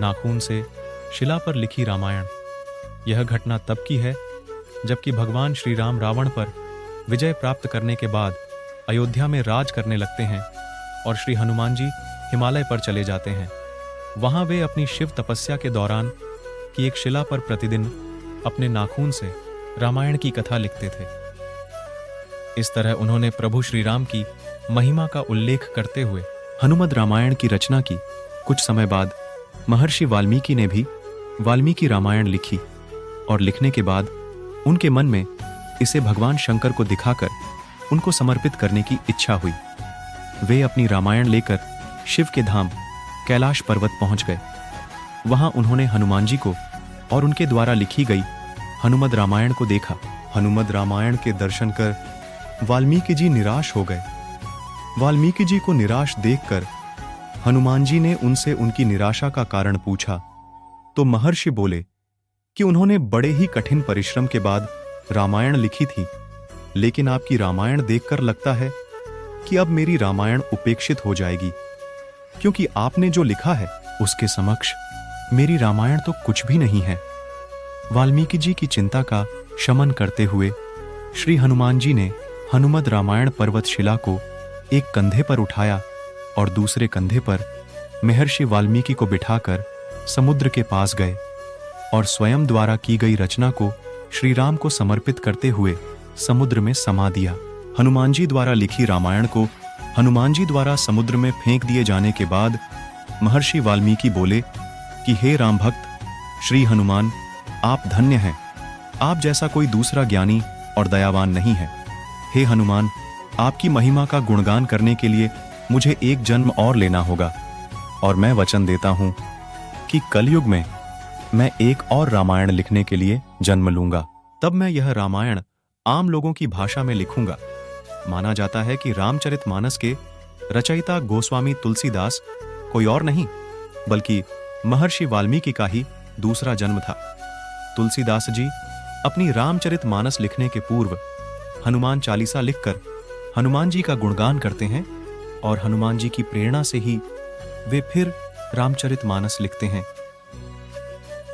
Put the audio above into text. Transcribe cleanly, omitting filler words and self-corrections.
नाखून से शिला पर लिखी रामायण। यह घटना तब की है जबकि भगवान श्री राम रावण पर विजय प्राप्त करने के बाद अयोध्या में राज करने लगते हैं और श्री हनुमान जी हिमालय पर चले जाते हैं। वहां वे अपनी शिव तपस्या के दौरान की एक शिला पर प्रतिदिन अपने नाखून से रामायण की कथा लिखते थे। इस तरह उन्होंने प्रभु श्री राम की महिमा का उल्लेख करते हुए हनुमद रामायण की रचना की। कुछ समय बाद महर्षि वाल्मीकि ने भी वाल्मीकि रामायण लिखी और लिखने के बाद उनके मन में इसे भगवान शंकर को दिखाकर उनको समर्पित करने की इच्छा हुई। वे अपनी रामायण लेकर शिव के धाम कैलाश पर्वत पहुंच गए। वहां उन्होंने हनुमान जी को और उनके द्वारा लिखी गई हनुमद रामायण को देखा। हनुमद रामायण के दर्शन कर वाल्मीकि जी निराश हो गए। वाल्मीकि जी को निराश देखकर हनुमान जी ने उनसे उनकी निराशा का कारण पूछा तो महर्षि बोले कि उन्होंने बड़े ही कठिन परिश्रम के बाद रामायण लिखी थी, लेकिन आपकी रामायण देखकर लगता है कि अब मेरी रामायण उपेक्षित हो जाएगी, क्योंकि आपने जो लिखा है उसके समक्ष मेरी रामायण तो कुछ भी नहीं है। वाल्मीकि जी की चिंता का शमन करते हुए श्री हनुमान जी ने हनुमद रामायण पर्वत शिला को एक कंधे पर उठाया और दूसरे कंधे पर महर्षि वाल्मीकि को बिठाकर समुद्र के पास गए और स्वयं द्वारा की गई रचना को श्री राम को समर्पित करते हुए समुद्र में समा दिया। हनुमान जी द्वारा लिखी रामायण को हनुमान जी द्वारा समुद्र में फेंक दिए जाने के बाद महर्षि वाल्मीकि बोले कि हे राम भक्त श्री हनुमान, आप धन्य हैं। आप जैसा कोई दूसरा ज्ञानी और दयावान नहीं है। हे हनुमान, आपकी महिमा का गुणगान करने के लिए मुझे एक जन्म और लेना होगा और मैं वचन देता हूं कि कलयुग में मैं एक और रामायण लिखने के लिए जन्म लूंगा। तब मैं यह रामायण आम लोगों की भाषा में लिखूंगा। माना जाता है कि रामचरितमानस के रचयिता गोस्वामी तुलसीदास कोई और नहीं बल्कि महर्षि वाल्मीकि का ही दूसरा जन्म था। तुलसीदास जी अपनी रामचरितमानस लिखने के पूर्व हनुमान चालीसा लिखकर हनुमान जी का गुणगान करते हैं और हनुमान जी की प्रेरणा से ही वे फिर रामचरितमानस लिखते हैं।